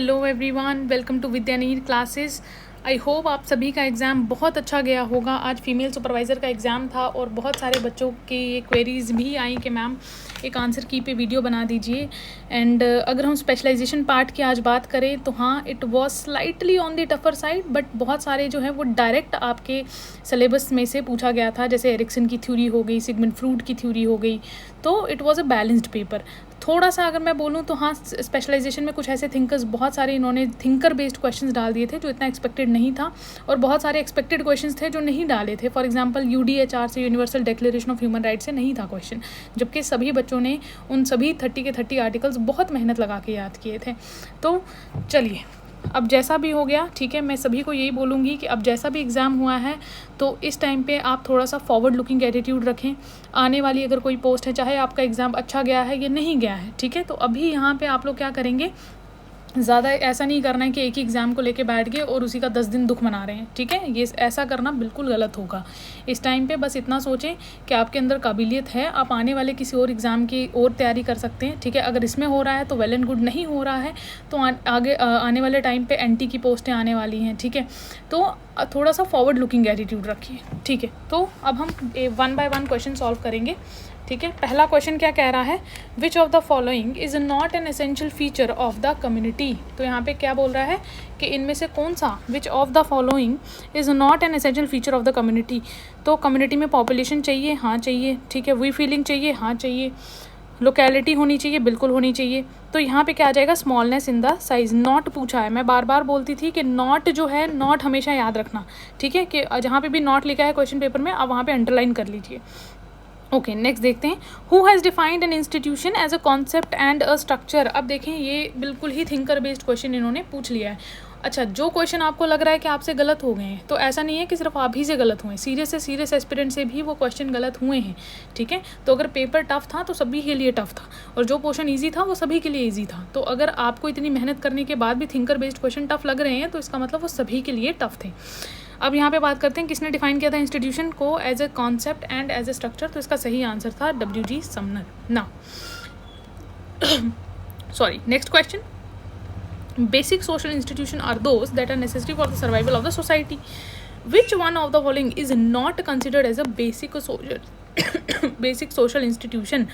Hello everyone, welcome to Vidyaneer classes. I hope आप सभी का एग्ज़ाम बहुत अच्छा गया होगा। आज फीमेल सुपरवाइज़र का एग्ज़ाम था और बहुत सारे बच्चों की ये क्वेरीज़ भी आई कि मैम एक आंसर की पे वीडियो बना दीजिए। एंड अगर हम स्पेशलाइजेशन पार्ट की आज बात करें तो हाँ, it was slightly on the tougher side, but बहुत सारे जो है वो डायरेक्ट आपके सिलेबस में से पूछा गया था, जैसे एरिक्सन की थ्योरी हो गई, सिगमंड फ्रूड की थ्योरी हो गई। तो it was a balanced paper. थोड़ा सा अगर मैं बोलूँ तो हाँ, स्पेशलाइजेशन में कुछ ऐसे थिंकर्स बहुत सारे इन्होंने थिंकर बेस्ड क्वेश्चंस डाल दिए थे जो इतना एक्सपेक्टेड नहीं था, और बहुत सारे एक्सपेक्टेड क्वेश्चंस थे जो नहीं डाले थे। फॉर एग्जांपल यूडीएचआर से, universal declaration of human rights से नहीं था क्वेश्चन, जबकि सभी बच्चों ने उन सभी 30 के 30 आर्टिकल्स बहुत मेहनत लगा के याद किए थे। तो चलिए, अब जैसा भी हो गया ठीक है। मैं सभी को यही बोलूँगी कि अब जैसा भी एग्ज़ाम हुआ है तो इस टाइम पे आप थोड़ा सा फॉरवर्ड लुकिंग एटीट्यूड रखें। आने वाली अगर कोई पोस्ट है, चाहे आपका एग्ज़ाम अच्छा गया है या नहीं गया है, ठीक है, तो अभी यहाँ पे आप लोग क्या करेंगे, ज़्यादा ऐसा नहीं करना है कि एक ही एग्ज़ाम को लेके बैठ गए और उसी का 10 दिन दुख मना रहे हैं, ठीक है। ये ऐसा करना बिल्कुल गलत होगा। इस टाइम पे बस इतना सोचें कि आपके अंदर काबिलियत है, आप आने वाले किसी और एग्ज़ाम की और तैयारी कर सकते हैं, ठीक है। अगर इसमें हो रहा है तो वेल एंड गुड, नहीं हो रहा है तो आगे आने वाले टाइम पे एनटी की पोस्टें आने वाली हैं, ठीक है। तो थोड़ा सा फॉरवर्ड लुकिंग एटीट्यूड रखिए, ठीक है। तो अब हम 1 बाय 1 क्वेश्चन सॉल्व करेंगे, ठीक है। पहला क्वेश्चन क्या कह रहा है, विच of the following is not an essential feature of the community. तो यहाँ पे क्या बोल रहा है कि इनमें से कौन सा, विच of the following is not an essential feature of the community. तो कम्युनिटी में पॉपुलेशन चाहिए, हाँ चाहिए, ठीक है। वी फीलिंग चाहिए, हाँ चाहिए। लोकेलिटी होनी चाहिए, बिल्कुल होनी चाहिए। तो यहाँ पे क्या आ जाएगा, smallness in the size. Not पूछा है, मैं बार बार बोलती थी कि नॉट जो है, नॉट हमेशा याद रखना, ठीक है, कि जहाँ पे भी नॉट लिखा है क्वेश्चन पेपर में, आप वहाँ पे अंडरलाइन कर लीजिए। ओके, नेक्स्ट देखते हैं, who has defined an institution as a concept and a structure. अब देखें, ये बिल्कुल ही थिंकर बेस्ड क्वेश्चन इन्होंने पूछ लिया है। अच्छा, जो क्वेश्चन आपको लग रहा है कि आपसे गलत हो गए हैं, तो ऐसा नहीं है कि सिर्फ आप ही से गलत हुए हैं, सीरियस से सीरियस एस्पिरेंट से भी वो क्वेश्चन गलत हुए हैं, ठीक है। तो अगर पेपर टफ था तो सभी के लिए टफ था, और जो पोर्शन ईजी था वो सभी के लिए ईजी था। तो अगर आपको इतनी मेहनत करने के बाद भी थिंकर बेस्ड क्वेश्चन टफ लग रहे हैं तो इसका मतलब वो सभी के लिए टफ थे। अब यहाँ पे बात करते हैं किसने डिफाइन किया था इंस्टीट्यूशन को as a concept and as a structure. तो इसका सही आंसर था W.G. समनर। ना sorry, next question, basic social institutions are those that are necessary for the survival of the society. Which one of the following is not considered as a basic social institution?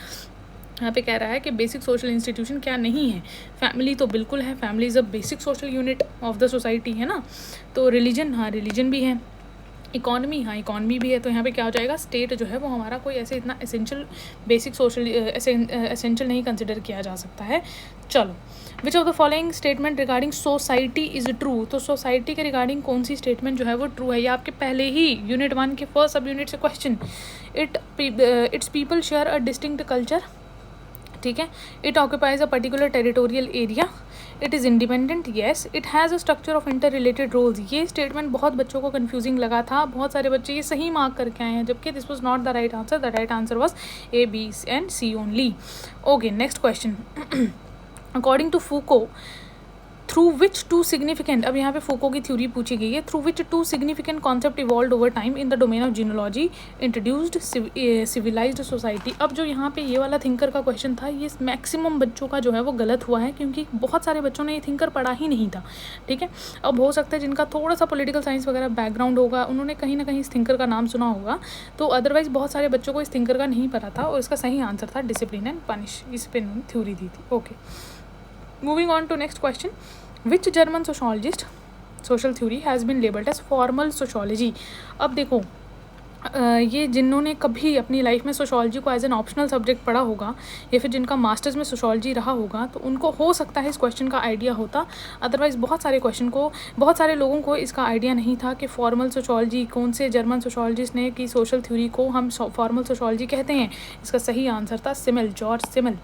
यहाँ पे कह रहा है कि basic social institution क्या नहीं है। Family तो बिल्कुल है, family is a basic social unit of the society, है ना। तो रिलीजन, हाँ रिलीजन भी है। इकॉनमी, हाँ इकॉनमी भी है। तो यहाँ पे क्या हो जाएगा, स्टेट जो है वो हमारा कोई ऐसे इतना एसेंशियल बेसिक सोशल एसेंशियल नहीं कंसिडर किया जा सकता है। चलो, विच of the following statement regarding society is true. तो सोसाइटी के रिगार्डिंग कौन सी स्टेटमेंट जो है वो ट्रू है, या आपके पहले ही यूनिट 1 के फर्स्ट सब यूनिट से question. Its people share a distinct culture, ठीक है। It occupies a particular territorial area, it is independent, yes. It has a structure of interrelated roles. ये स्टेटमेंट बहुत बच्चों को कन्फ्यूजिंग लगा था, बहुत सारे बच्चे ये सही मार्क करके आए हैं, जबकि this was not the right answer. The right answer was A, B and C only. Okay, next question, according to Foucault, through which two significant, अब यहाँ पे फूको की थ्योरी पूछी गई है, through which two significant concept evolve over time in the domain of genealogy introduced civilised society. अब जो यहाँ पे ये वाला थिंकर का क्वेश्चन था, ये मैक्सिमम बच्चों का जो है वो गलत हुआ है, क्योंकि बहुत सारे बच्चों ने ये थिंकर पढ़ा ही नहीं था, ठीक है। अब हो सकता है जिनका थोड़ा सा पॉलिटिकल साइंस वगैरह बैकग्राउंड होगा, उन्होंने कहीं ना कहीं इस थिंकर का नाम सुना होगा, तो अदरवाइज बहुत सारे बच्चों को इस थिंकर का नहीं पता था, और इसका सही आंसर था डिसिप्लिन एंड पनिश। इस पर इन्होंने थ्योरी दी थी। Okay, moving on to next question, which German sociologist social theory has been labelled as formal sociology. अब देखो, ये जिन्होंने कभी अपनी लाइफ में सोशोलॉजी को एज एन ऑप्शनल सब्जेक्ट पढ़ा होगा, या फिर जिनका मास्टर्स में सोशोलॉजी रहा होगा, तो उनको हो सकता है इस क्वेश्चन का आइडिया होता। अदरवाइज़ बहुत सारे लोगों को इसका आइडिया नहीं था कि फॉर्मल सोशोलॉजी, कौन से जर्मन सोशोलॉजिस्ट ने की सोशल थ्योरी को हम फॉर्मल सोशोलॉजी कहते हैं। इसका सही आंसर था Simmel, George Simmel.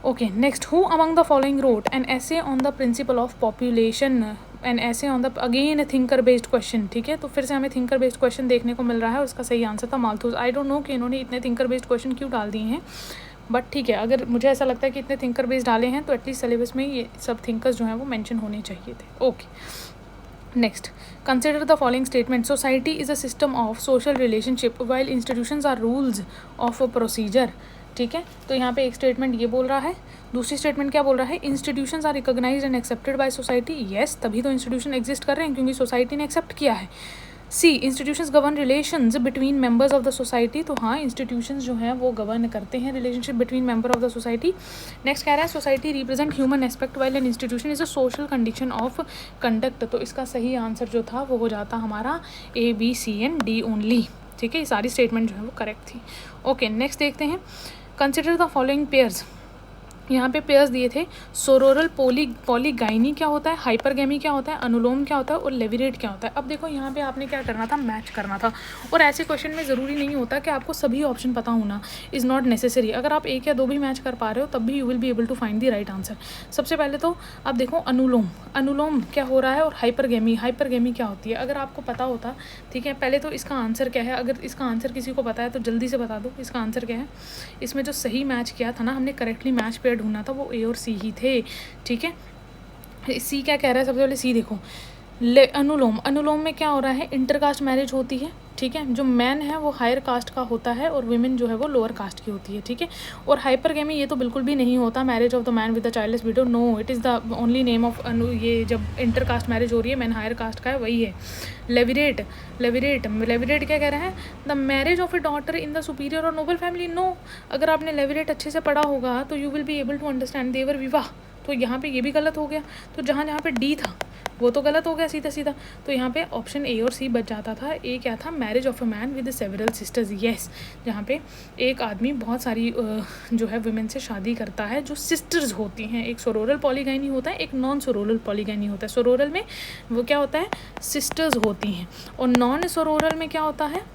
Okay, next, who among the following wrote an essay on the principle of population, an essay on the, again thinker based question, ठीक है। तो फिर से हमें थिंकर बेस्ड क्वेश्चन देखने को मिल रहा है, और उसका सही आंसर था माल्थूस। आई डोंट नो कि इन्होंने इतने थिंकर बेस्ड क्वेश्चन क्यों डाल दिए हैं, बट ठीक है, अगर मुझे ऐसा लगता है कि इतने थिंकर बेस्ड डाले हैं तो एटलीस्ट सिलेबस में ये सब थिंकर्स जो हैं वो मेंशन होने चाहिए थे। Okay, next, consider the following statement, society is a system of social relationship while institutions are rules of a procedure. ठीक है। तो यहाँ पे एक स्टेटमेंट ये बोल रहा है, दूसरी स्टेटमेंट क्या बोल रहा है, institutions are recognised and accepted by society. Yes, तभी तो इंस्टीट्यूशन एग्जिस्ट कर रहे हैं क्योंकि सोसाइटी ने एक्सेप्ट किया है। C, institutions govern relations between members of the society. तो हाँ, इंस्टीट्यूशंस जो हैं वो गवर्न करते हैं relationship between member of the society. Next कह रहा है society represent human aspect while an institution is a social condition of conduct. तो इसका सही आंसर जो था वो हो जाता हमारा A, B, C and D only. ठीक है, ये सारी स्टेटमेंट जो है वो करेक्ट थी। ओके, नेक्स्ट देखते हैं, कंसिडर द फॉलोइंग पेयर्स। यहाँ पे पेयर्स दिए थे, सोरोरल पॉलीगाइनी क्या होता है, हाइपरगैमी क्या होता है, अनुलोम क्या होता है और लेविरेट क्या होता है। अब देखो यहाँ पे आपने क्या करना था, मैच करना था। और ऐसे क्वेश्चन में ज़रूरी नहीं होता कि आपको सभी ऑप्शन पता होना, इज़ नॉट नेसेसरी। अगर आप एक या दो भी मैच कर पा रहे हो तब भी you will be able to find the right answer. सबसे पहले तो आप देखो अनुलोम क्या हो रहा है और हाइपरगैमी क्या होती है, अगर आपको पता होता। ठीक है, पहले तो इसका आंसर क्या है, अगर इसका आंसर किसी को पता है तो जल्दी से बता दो इसका आंसर क्या है। इसमें जो सही मैच किया था ना हमने, करेक्टली मैच पेयर ढूंढना था, वो ए और सी ही थे। ठीक है, सी क्या कह रहा है, सबसे पहले सी देखो, अनुलोम में क्या हो रहा है, इंटरकास्ट मैरिज होती है। ठीक है, जो मैन है वो हायर कास्ट का होता है और विमेन जो है वो लोअर कास्ट की होती है। ठीक है, और हाइपरगैमी ये तो बिल्कुल भी नहीं होता, marriage of the man with the childless widow, no, it is the only name of ये जब इंटरकास्ट मैरिज हो रही है, मैन हायर कास्ट का है, वही है। लेविरेट क्या कह रहा है, the marriage of a daughter in the superior और नोबल फैमिली, नो। अगर आपने लेविरेट अच्छे से पढ़ा होगा तो you will be able to understand देवर विवाह। तो यहाँ पे ये भी गलत हो गया, तो जहाँ पे डी था वो तो गलत हो गया सीधा। तो यहाँ पे ऑप्शन ए और सी बच जाता था। ए क्या था, marriage of a man with several sisters, yes, जहाँ पे एक आदमी बहुत सारी जो है वुमेन से शादी करता है जो सिस्टर्स होती हैं। एक सोरोरल पॉलीगाइनी होता है, एक नॉन सोरोरल पॉलीगाइनी होता है। सोरोरल में वो क्या होता है, सिस्टर्स होती हैं, और नॉन सोरोरल में क्या होता है,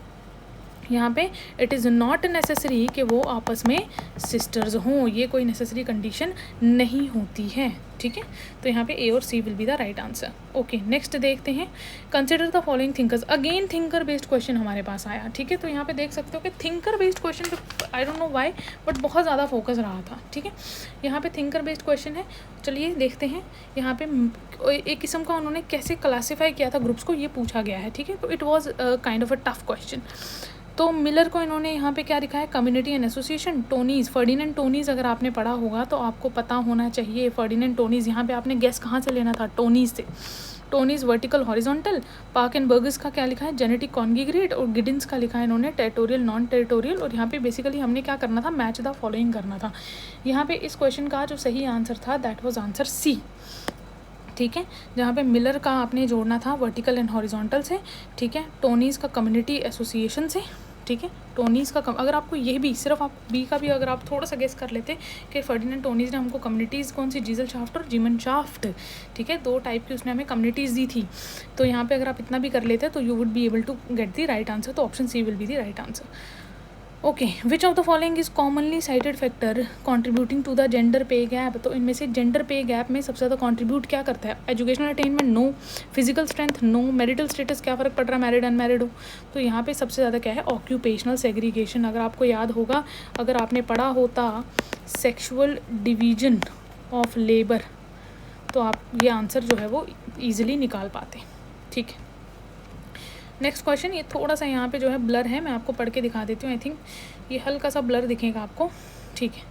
यहाँ पे इट इज़ नॉट नेसेसरी कि वो आपस में सिस्टर्स हों, ये कोई नेसेसरी कंडीशन नहीं होती है। ठीक है, तो यहाँ पे ए और C will be the right answer. Okay, next देखते हैं, consider the following thinkers. Again thinker based question हमारे पास आया। ठीक है, तो यहाँ पे देख सकते हो कि थिंकर बेस्ड क्वेश्चन पे I don't know why but बहुत ज़्यादा फोकस रहा था। ठीक है, यहाँ पे थिंकर बेस्ड क्वेश्चन है। चलिए देखते हैं यहाँ पे एक किस्म का उन्होंने कैसे क्लासीफाई किया था ग्रुप्स को, ये पूछा गया है। ठीक है, तो it was kind of a tough question. तो मिलर को इन्होंने यहाँ पे क्या लिखा है, कम्युनिटी एंड एसोसिएशन। टोनीज, फर्डिनेंड टोनीज अगर आपने पढ़ा होगा तो आपको पता होना चाहिए। फर्डिनेंड टोनीज, यहाँ पे आपने गेस कहाँ से लेना था, टोनीज से। Tonnies vertical horizontal. Park and Burgess का क्या लिखा है, जेनेटिक कॉन्ग्रीगेट। और गिडिंस का लिखा है इन्होंने टेरिटोरियल नॉन टेरिटोरियल। और यहाँ पे बेसिकली हमने क्या करना था, मैच द फॉलोइंग करना था। यहाँ पे इस क्वेश्चन का जो सही आंसर था दैट वाज आंसर सी। ठीक है, जहाँ पे मिलर का आपने जोड़ना था वर्टिकल एंड हॉरिजॉन्टल से। ठीक है, टोनीज का कम्युनिटी एसोसिएशन से। ठीक है, टोनीज का अगर आपको ये भी सिर्फ आप बी का भी अगर आप थोड़ा सा गेस कर लेते कि फर्डिनेंड टोनीज ने हमको कम्युनिटीज़ कौन सी, जीजल शाफ्ट और जीमन शाफ्ट। ठीक है, दो टाइप की उसने हमें कम्युनिटीज़ दी थी। तो यहाँ पे अगर आप इतना भी कर लेते तो you would be able to get the right answer. तो option C will be the right answer. Okay, which of the following is commonly cited factor contributing to the gender pay gap. तो इनमें से gender pay gap में सबसे ज़्यादा contribute क्या करता है, educational attainment, no. Physical strength, no. Marital status, क्या फ़र्क पड़ रहा है मैरिड अनमैरिड हो। तो यहाँ पे सबसे ज़्यादा क्या है, ऑक्यूपेशनल सेग्रीगेशन। अगर आपको याद होगा, अगर आपने पढ़ा होता सेक्शुअल डिवीजन ऑफ लेबर तो आप ये आंसर जो है वो ईजिली निकाल पाते। ठीक है, नेक्स्ट क्वेश्चन, ये थोड़ा सा यहाँ पे जो है ब्लर है, मैं आपको पढ़ के दिखा देती हूँ। आई थिंक ये हल्का सा ब्लर दिखेगा आपको। ठीक है,